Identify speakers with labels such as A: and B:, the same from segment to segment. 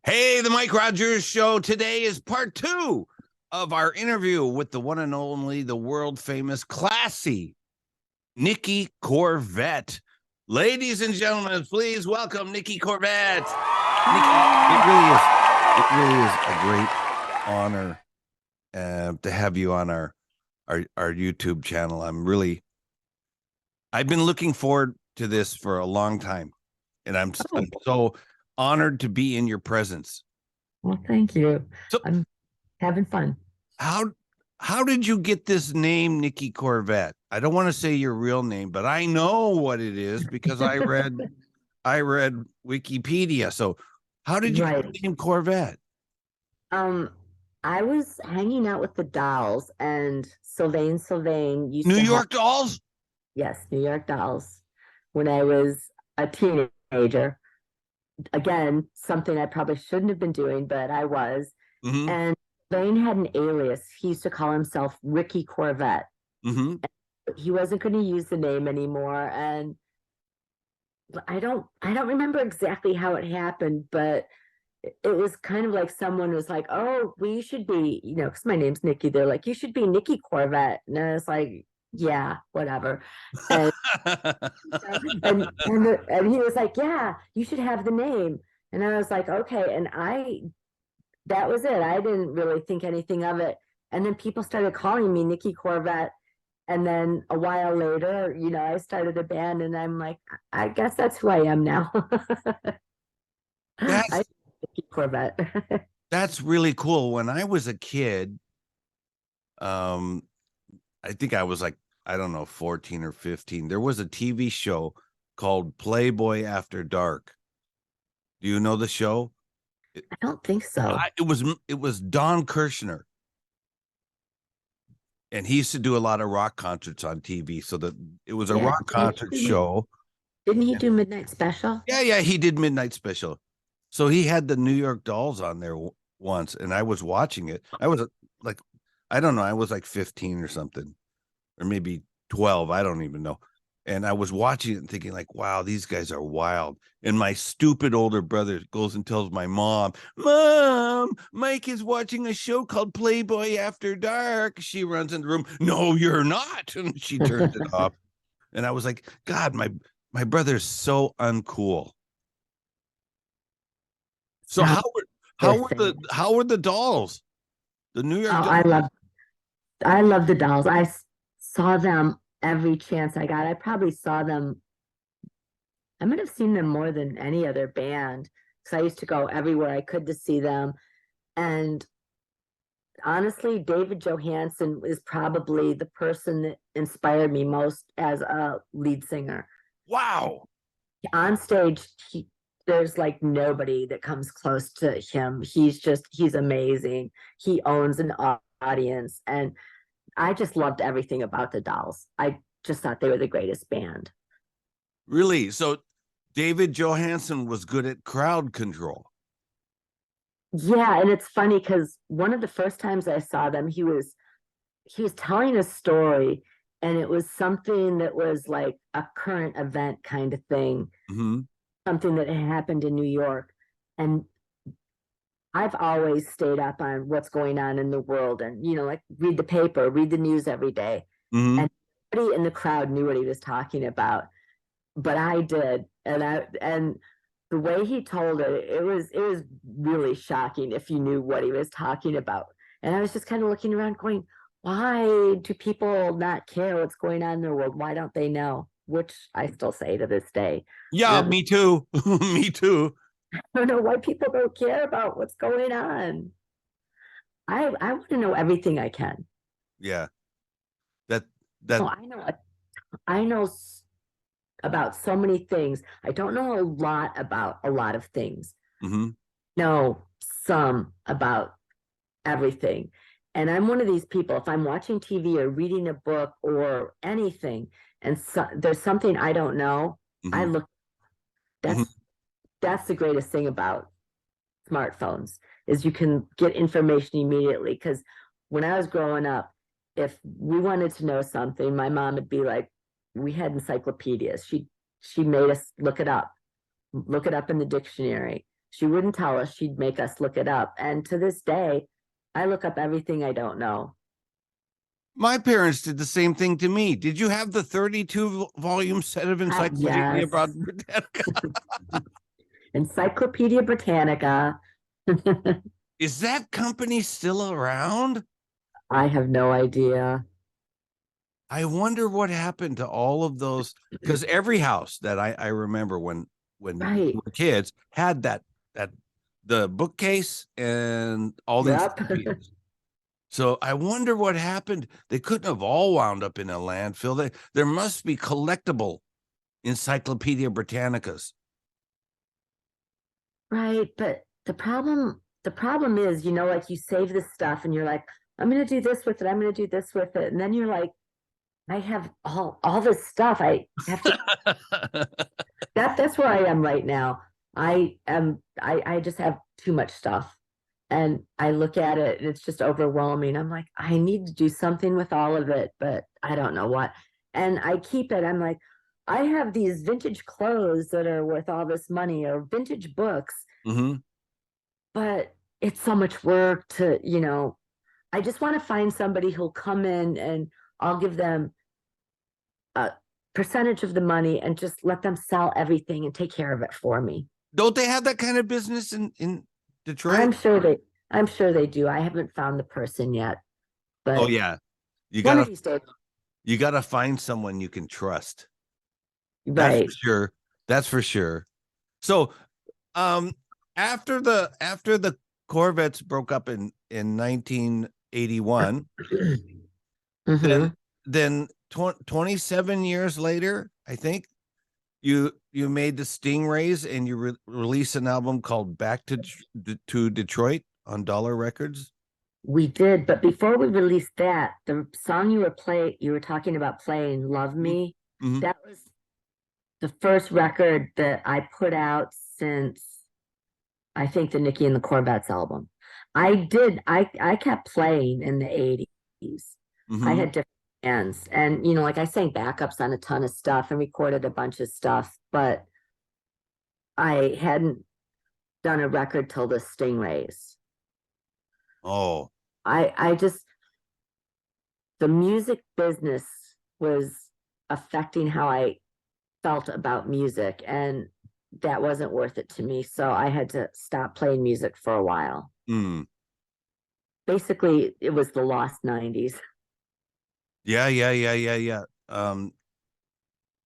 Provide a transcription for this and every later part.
A: Hey, the Mike Rogers Show. Today is part 2 of our interview with the one and only, the world famous, classy NIkki Corvette. Ladies and gentlemen, please welcome NIkki Corvette. NIkki, it really is a great honor to have you on our YouTube channel. I've been looking forward to this for a long time, and I'm so honored to be in your presence.
B: Well, thank you.
A: So,
B: I'm having fun.
A: How did you get this name, NIkki Corvette? I don't want to say your real name, but I know what it is because I read Wikipedia. So how did you get the name Corvette?
B: I was hanging out with the Dolls, and Sylvain used
A: New
B: to
A: York Dolls?
B: Yes, New York Dolls. When I was a teenager. Again, something I probably shouldn't have been doing, but I was.
A: Mm-hmm.
B: And Sylvain had an alias. He used to call himself Ricky Corvette.
A: Mm-hmm.
B: He wasn't going to use the name anymore, and I don't remember exactly how it happened, but it was kind of like someone was like, "Oh, we should be," because my name's Nikki. They're like, "You should be NIkki Corvette," and I was like, "Yeah, whatever." And and he was like, "Yeah, you should have the name," and I was like, "Okay," and that was it. I didn't really think anything of it, and then people started calling me NIkki Corvette. And then a while later, I started a band, and I'm like, I guess that's who I am now.
A: That's
B: Corvette.
A: That's really cool. When I was a kid, I think I was like, I don't know, 14 or 15. There was a TV show called Playboy After Dark. Do you know the show?
B: I don't think so.
A: It was Don Kirshner. And he used to do a lot of rock concerts on TV. So that it was a rock concert show.
B: Didn't he do Midnight Special?
A: Yeah, he did Midnight Special. So he had the New York Dolls on there once, and I was watching it. I was like, I don't know, I was like 15 or something, or maybe 12. I don't even know. And I was watching it and thinking like, wow, these guys are wild. And my stupid older brother goes and tells my mom, Mike is watching a show called Playboy After Dark. She runs in the room. No, you're not. And she turns it off. And I was like, God, my brother's so uncool. So how were the Dolls? The New York Dolls?
B: I love the Dolls. I saw them every chance I got. I probably saw them. I might have seen them more than any other band because I used to go everywhere I could to see them. And honestly, David Johansen is probably the person that inspired me most as a lead singer.
A: Wow.
B: On stage, there's like nobody that comes close to him. He's amazing. He owns an audience, and I just loved everything about the Dolls. I just thought they were the greatest band.
A: Really? So David Johansen was good at crowd control.
B: Yeah, and it's funny because one of the first times I saw them, he was telling a story, and it was something that was like a current event kind of thing.
A: Mm-hmm.
B: Something that had happened in New York. And I've always stayed up on what's going on in the world and, like read the paper, read the news every day.
A: Mm-hmm.
B: And nobody in the crowd knew what he was talking about, but I did. And the way he told it was really shocking if you knew what he was talking about. And I was just kind of looking around going, why do people not care what's going on in the world? Why don't they know? Which I still say to this day.
A: Yeah, me too. Me too.
B: I don't know why people don't care about what's going on. I want to know everything I can.
A: Yeah.
B: I know about so many things. I don't know a lot about a lot of things.
A: Mm-hmm.
B: Know some about everything. And I'm one of these people, if I'm watching TV or reading a book or anything, and there's something I don't know,
A: mm-hmm.
B: I look. That's the greatest thing about smartphones is you can get information immediately. Because when I was growing up, if we wanted to know something, my mom would be like, we had encyclopedias. She made us look it up in the dictionary. She wouldn't tell us. She'd make us look it up. And to this day, I look up everything I don't know.
A: My parents did the same thing to me. Did you have the 32-volume set of Encyclopedia
B: Yes.
A: Britannica?
B: Encyclopedia Britannica.
A: Is that company still around?
B: I have no idea.
A: I wonder what happened to all of those, because every house that I remember when
B: Right.
A: we were kids had that the bookcase and all the
B: Yep.
A: encyclopedias. So I wonder what happened. They couldn't have all wound up in a landfill. There must be collectible Encyclopedia Britannicas.
B: Right, but the problem is, you know, like you save this stuff and you're like, I'm gonna do this with it, I'm gonna do this with it, and then you're like, I have all this stuff. I have to that's where I am right now. I just have too much stuff. And I look at it and it's just overwhelming. I'm like, I need to do something with all of it, but I don't know what. And I keep it. I'm like, I have these vintage clothes that are worth all this money, or vintage books, but it's so much work to, you know, I just want to find somebody who'll come in and I'll give them a percentage of the money and just let them sell everything and take care of it for me.
A: Don't they have that kind of business in Detroit?
B: I'm sure they do. I haven't found the person yet. But
A: oh yeah. You gotta find someone you can trust.
B: Right.
A: That's for sure. That's for sure. So after the Corvettes broke up in 1981, then 27 years later, I think you made the Stingrays and you released an album called Back to Detroit on Dollar Records.
B: We did, but before we released that, the song you were talking about playing, Love Me, that was the first record that I put out since, I think, the NIkki and the Corvettes album. I kept playing in the 80s. I had different bands, and, you know, like I sang backups on a ton of stuff and recorded a bunch of stuff, but I hadn't done a record till the Stingrays.
A: Oh,
B: the music business was affecting how I felt about music, and that wasn't worth it to me. So I had to stop playing music for a while. Basically, it was the lost 90s.
A: Yeah.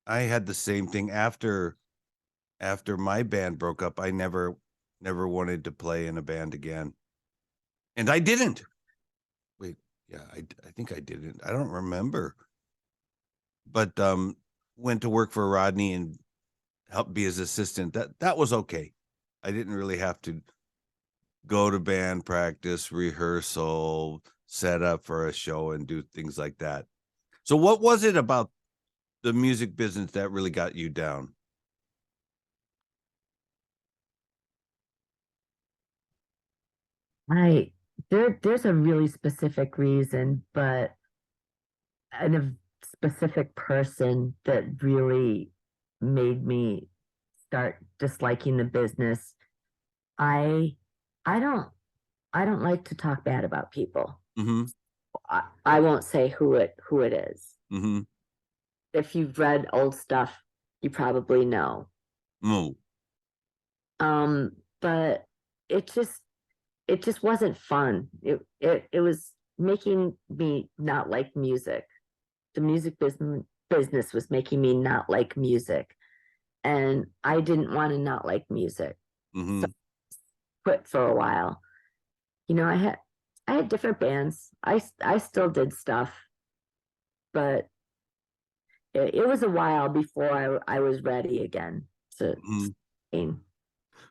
A: I had the same thing after my band broke up. I never wanted to play in a band again. And I didn't. Wait, yeah, I think I didn't. I don't remember. But went to work for Rodney and helped be his assistant. That was okay. I didn't really have to go to band practice, rehearsal, set up for a show, and do things like that. So what was it about the music business that really got you down?
B: There's a really specific reason, but and a specific person that really made me start disliking the business. I don't like to talk bad about people. I won't say who it is. If you've read old stuff, you probably know. But it just wasn't fun. It was making me not like music. The music business was making me not like music, and I didn't want to not like music. So I quit for a while. You know, I had different bands. I still did stuff, but it was a while before I was ready again to sing.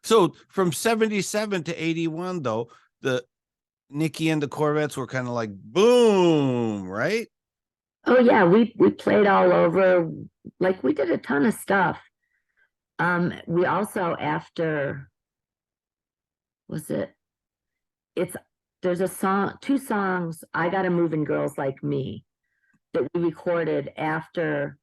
A: So from 77 to 81, though, the NIkki and the Corvettes were kind of like boom, right?
B: Oh yeah, we played all over. Like, we did a ton of stuff. We also, after, there's a song, two songs, I Gotta Move and Girls Like Me, that we recorded after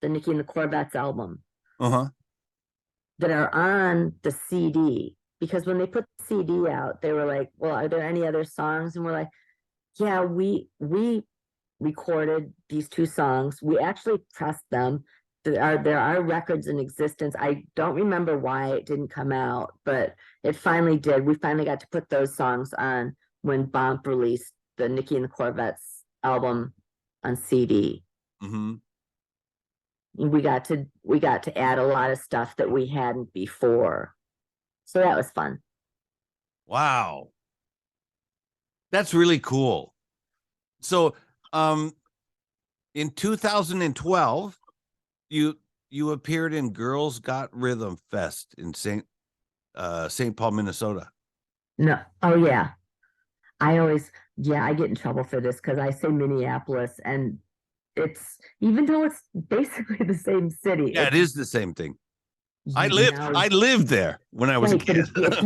B: the NIkki and the Corvettes album, that are on the CD, because when they put the CD out, they were like, well, are there any other songs? And we're like, yeah, we recorded these 2 songs. We actually pressed them. There are records in existence. I don't remember why it didn't come out, but it finally did. We finally got to put those songs on when Bomp released the NIkki and the Corvette's album on CD.
A: Mm-hmm.
B: We got to add a lot of stuff that we hadn't before. So that was fun.
A: Wow. That's really cool. So in 2012, you appeared in Girls Got Rhythm Fest in St. Paul, Minnesota.
B: No. Oh yeah. I get in trouble for this because I say Minneapolis, and it's, even though it's basically the same city.
A: Yeah, it is the same thing. I lived there when I was a kid.
B: If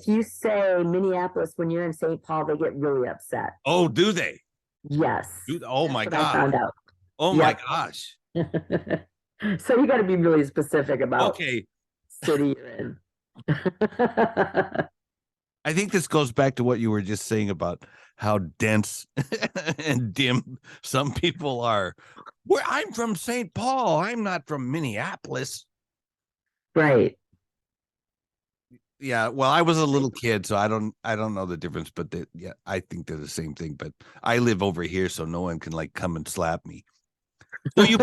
B: you say Minneapolis when you're in St. Paul, they get really upset.
A: Oh, do they?
B: Yes.
A: Oh my God.
B: I found out.
A: Oh my gosh.
B: So you got to be really specific about
A: city
B: you're in.
A: I think this goes back to what you were just saying about how dense and dim some people are. I'm from St. Paul. I'm not from Minneapolis.
B: Right.
A: Yeah. Well, I was a little kid, so I don't know the difference, but I think they're the same thing. But I live over here, so no one can like come and slap me. So you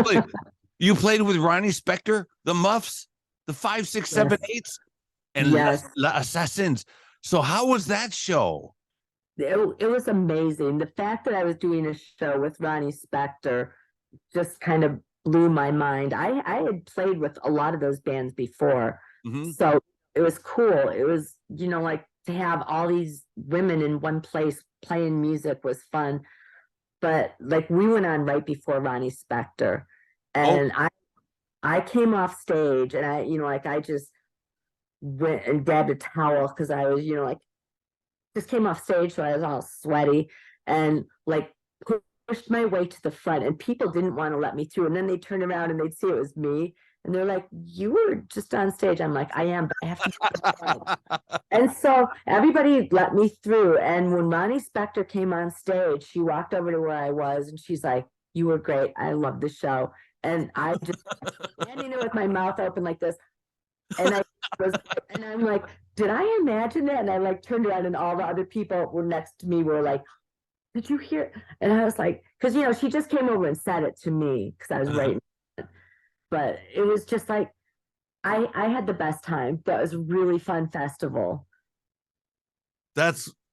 A: played with Ronnie Spector, the Muffs, the 5, 6, 7, 8s, and La Assassins. So how was that show?
B: It was amazing. The fact that I was doing a show with Ronnie Spector just kind of blew my mind. I had played with a lot of those bands before. Mm-hmm. So it was cool. It was, like, to have all these women in one place playing music was fun. But like, we went on right before Ronnie Spector, and I came off stage, and I just went and grabbed a towel because I was, just came off stage, so I was all sweaty, and like pushed my way to the front, and people didn't want to let me through. And then they turned around and they'd see it was me, and they're like, "You were just on stage." I'm like, "I am, but I have to go to the front." And so everybody let me through. And when Ronnie Spector came on stage, she walked over to where I was, and she's like, "You were great. I love the show." And I just standing there with my mouth open like this. And I'm like, did I imagine that? And I like turned around, and all the other people were next to me were like, "Did you hear?" And I was like, because she just came over and said it to me because I was right. But it was just like, I had the best time. That was a really fun festival.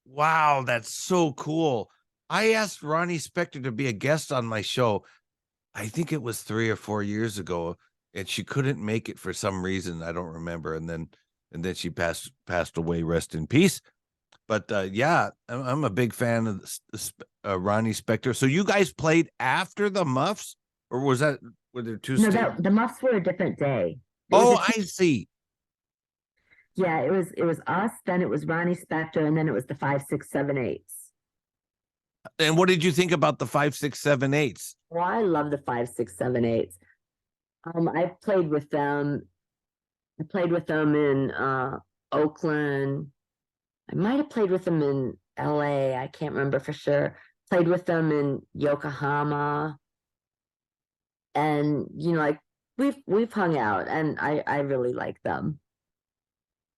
A: Wow, that's so cool. I asked Ronnie Spector to be a guest on my show. I think it was 3 or 4 years ago, and she couldn't make it for some reason. I don't remember. And then she passed away. Rest in peace. But yeah, I'm a big fan of Ronnie Spector. So you guys played after the Muffs, or were there two?
B: No, the Muffs were a different day.
A: I see.
B: Yeah, it was us. Then it was Ronnie Spector, and then it was the 5, 6, 7, 8s.
A: And what did you think about the 5, 6, 7, 8s?
B: Well, I love the 5, 6, 7, 8s. I played with them. I played with them in Oakland. I might have played with them in LA. I can't remember for sure. Played with them in Yokohama. And like we've hung out, and I really like them.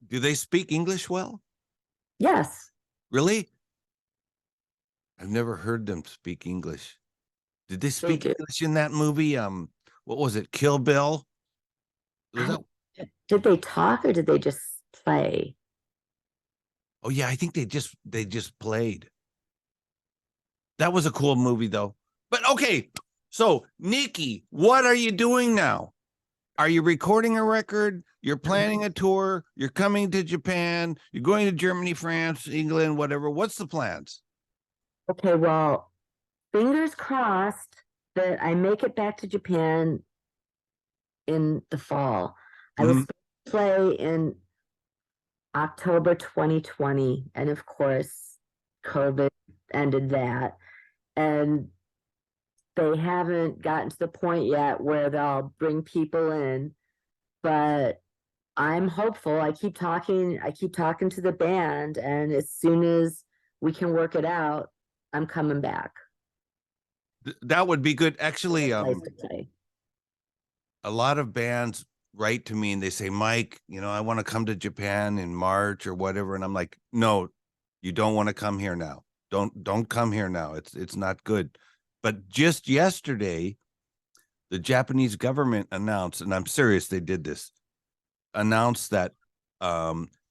A: Do they speak English well?
B: Yes.
A: Really? I've never heard them speak English. Did they speak English in that movie? What was it? Kill Bill?
B: Did they talk, or did they just play?
A: Oh yeah, I think they just played. That was a cool movie though. But okay, so Nikki, what are you doing now? Are you recording a record? You're planning a tour? You're coming to Japan? You're going to Germany, France, England, whatever? What's the plans?
B: Okay, well, fingers crossed that I make it back to Japan in the fall. I was supposed to play in October 2020, and of course, COVID ended that. And they haven't gotten to the point yet where they'll bring people in, but I'm hopeful. I keep talking to the band, and as soon as we can work it out, I'm coming back.
A: That would be good. Actually,
B: Place to play.
A: a lot of bands write to me and they say, Mike, I want to come to Japan in March or whatever. And I'm like, no, you don't want to come here now. Don't come here now. It's not good. But just yesterday, the Japanese government announced, and I'm serious, they did this, announced that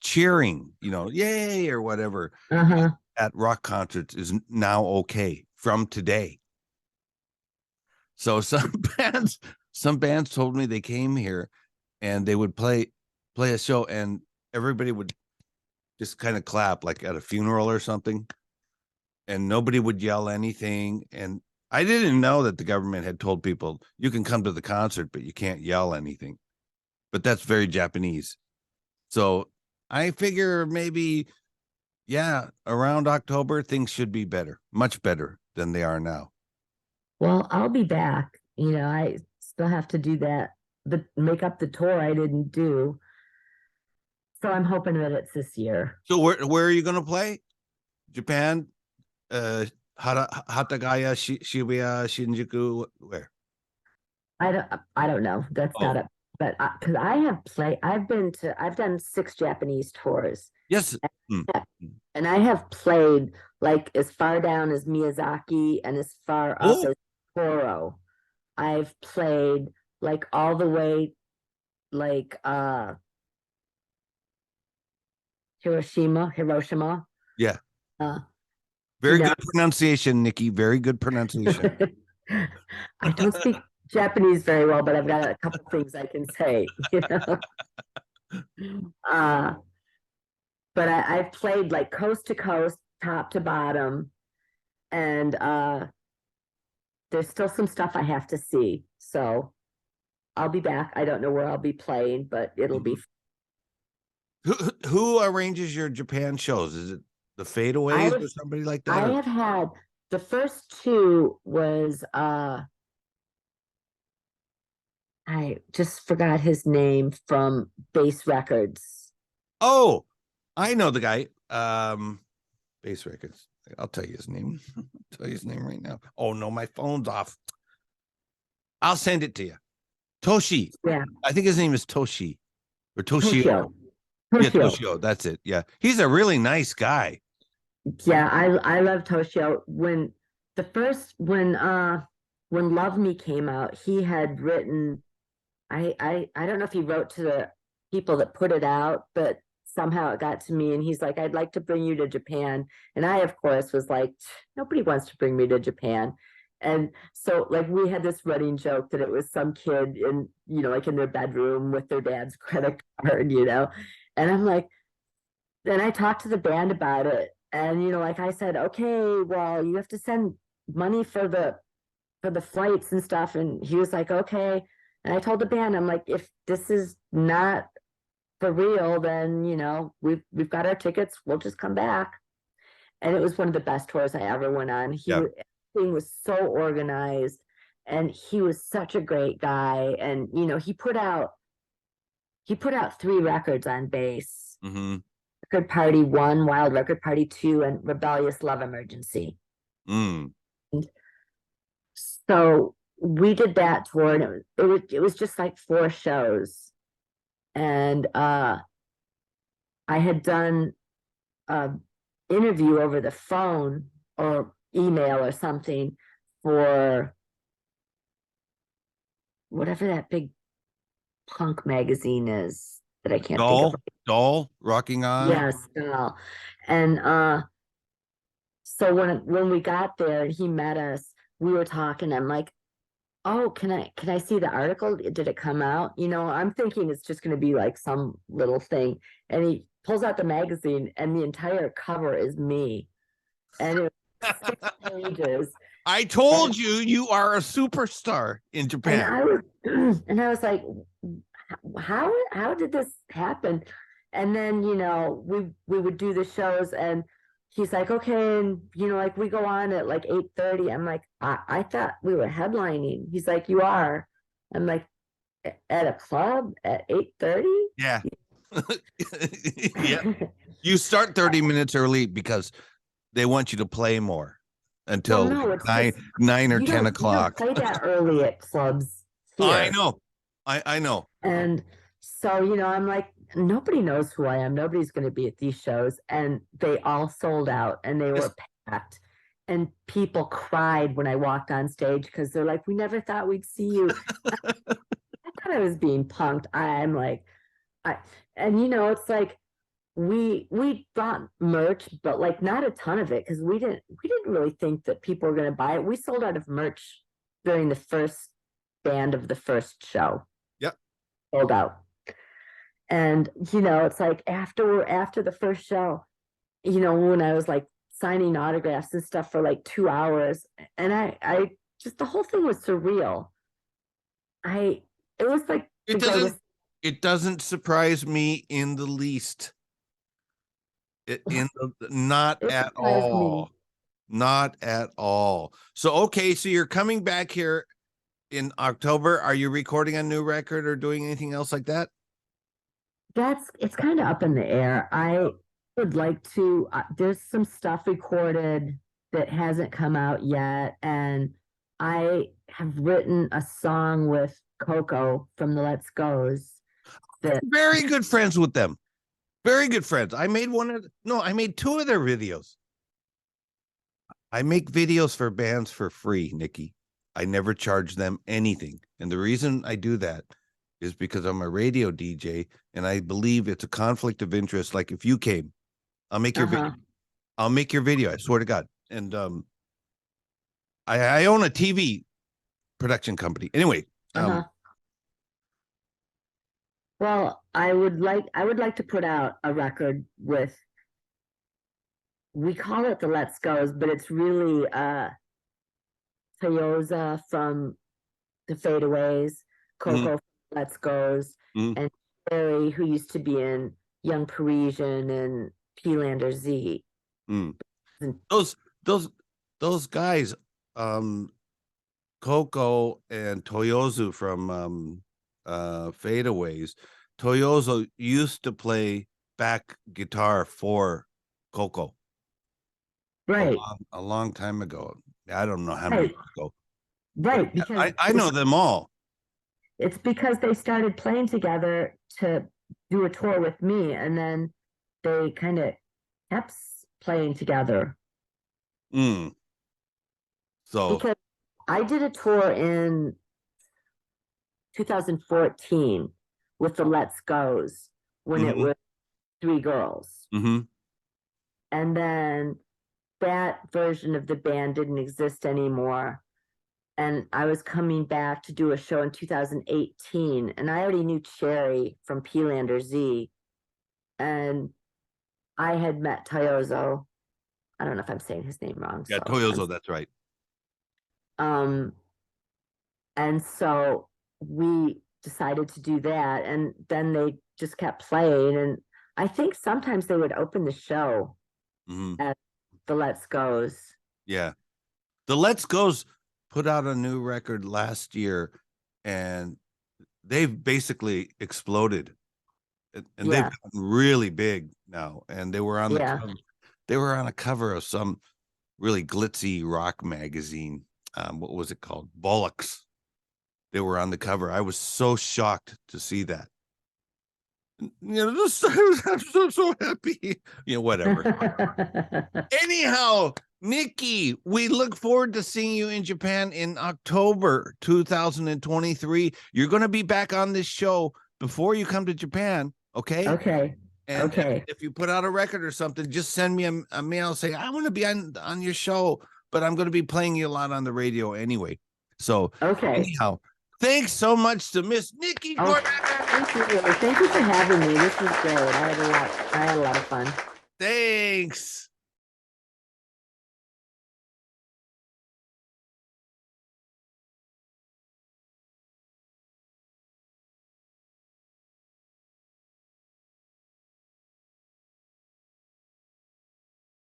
A: cheering, yay or whatever at rock concerts is now okay from today. So some bands told me they came here and they would play a show and everybody would just kind of clap like at a funeral or something, and nobody would yell anything. And I didn't know that the government had told people you can come to the concert, but you can't yell anything. But that's very Japanese. So I figure maybe, around October, things should be better, much better than they are now.
B: Well, I'll be back. I still have to do that, make up the tour I didn't do. So I'm hoping that it's this year.
A: So where are you going to play? Japan, Hatagaya, Shibuya, Shinjuku, where?
B: I don't know. That's not it. But because I've done 6 Japanese tours.
A: Yes.
B: And I have played like as far down as Miyazaki and as far up as Toro. I've played like all the way like Hiroshima.
A: Yeah. Very good pronunciation, Nikki. Very good pronunciation.
B: I don't speak Japanese very well, but I've got a couple things I can say, but I've played like coast to coast, top to bottom, and there's still some stuff I have to see. So I'll be back. I don't know where I'll be playing, but it'll be.
A: Who arranges your Japan shows? Is it the Fadeaways or somebody like that?
B: I have had the first 2 was I just forgot his name from Bass Records.
A: Oh, I know the guy. Bass Records. I'll tell you his name. I'll tell you his name right now. Oh no, my phone's off. I'll send it to you. Toshi. Yeah. I think his name is Toshi or Toshio. Yeah, Toshio. That's it. Yeah. He's a really nice guy.
B: Yeah, I love Toshio. When Love Me came out, he had written, I don't know if he wrote to the people that put it out, but somehow it got to me and he's like, I'd like to bring you to Japan. And I, of course, was like, nobody wants to bring me to Japan. And so like we had this running joke that it was some kid in, like in their bedroom with their dad's credit card, and I'm like, then I talked to the band about it. And, like I said, okay, well, you have to send money for the flights and stuff. And he was like, okay. And I told the band, I'm like, if this is not for real, then, we've got our tickets. We'll just come back. And it was one of the best tours I ever went on. Everything was so organized and he was such a great guy. And, he put out 3 records on bass.
A: Mm-hmm.
B: Record Party 1, Wild Record Party 2, and Rebellious Love Emergency. So we did that tour, and it was just like 4 shows. And I had done an interview over the phone or email or something for whatever that big punk magazine is that I can't think of.
A: Doll, Rocking On.
B: Yes, Doll. And so when we got there and he met us, we were talking. I'm like, oh, can I see the article? Did it come out? I'm thinking it's just going to be like some little thing. And he pulls out the magazine and the entire cover is me. And it was 6 pages.
A: I told you are a superstar in Japan.
B: And I was like, how did this happen? And then, we would do the shows and he's like, okay, and like we go on at like 8:30. I'm like, I thought we were headlining. He's like, you are. I'm like, at a club at 8:30.
A: Yeah. Yeah. You start 30 minutes early because they want you to play more until
B: Well, no, it's
A: nine,
B: just,
A: 9 or
B: you
A: 10
B: don't
A: o'clock.
B: play that early at clubs
A: I
B: here.
A: know. I know.
B: And so, I'm like, nobody knows who I am. Nobody's going to be at these shows. And they all sold out and they were packed. And people cried when I walked on stage because they're like, we never thought we'd see you. I thought I was being punked. I'm like, it's like we bought merch, but like not a ton of it because we didn't really think that people were going to buy it. We sold out of merch during the first band of the first show.
A: Yep.
B: Sold out. And it's like after the first show, when I was like signing autographs and stuff for like 2 hours, and I just, the whole thing was surreal. It was like
A: it doesn't surprise me in the least. Not at all. Not at all. So okay, so you're coming back here in October. Are you recording a new record or doing anything else like that?
B: It's kind of up in the air. I would like to, there's some stuff recorded that hasn't come out yet, and I have written a song with Coco from the Let's Goes.
A: Very good friends with them. Very good friends. I made two of their videos. I make videos for bands for free, Nikki. I never charge them anything. And the reason I do that is because I'm a radio DJ and I believe it's a conflict of interest. Like if you came, I'll make your video. I'll make your video. I swear to God. And I own a TV production company. Anyway.
B: Well, I would like to put out a record with, we call it the Let's Goes, but it's really Toyoza from the Fadeaways, Coco from Let's Goes, and Barry, who used to be in Young Parisian and P-Lander Z.
A: Those guys, Coco and Toyozu from Fadeaways. Toyozo used to play back guitar for Coco.
B: Right.
A: A long time ago. I don't know how many years ago.
B: Right. Because
A: I know them all.
B: It's because they started playing together to do a tour with me, and then they kind of kept playing together.
A: So
B: because I did a tour in 2014 with the Let's Goes when it was 3 girls. And then that version of the band didn't exist anymore. And I was coming back to do a show in 2018, and I already knew Cherry from P-Lander Z, and I had met Toyozo. I don't know if I'm saying his name wrong.
A: Yeah, Toyozo, that's right.
B: And so we decided to do that, and then they just kept playing, and I think sometimes they would open the show at the Let's Goes.
A: Yeah. The Let's Goes put out a new record last year, and they've basically exploded, and they've gotten really big now. And they were on a cover of some really glitzy rock magazine. What was it called? Bollocks. They were on the cover. I was so shocked to see that. I'm so happy. Whatever. Anyhow, Nikki, we look forward to seeing you in Japan in October 2023. You're going to be back on this show before you come to Japan, okay?
B: Okay.
A: And if you put out a record or something, just send me a mail saying, I want to be on your show, but I'm going to be playing you a lot on the radio anyway. So anyhow, thanks so much to Miss Nikki Corvette.
B: Thank you for having me. This was great. I had a lot of fun.
A: Thanks.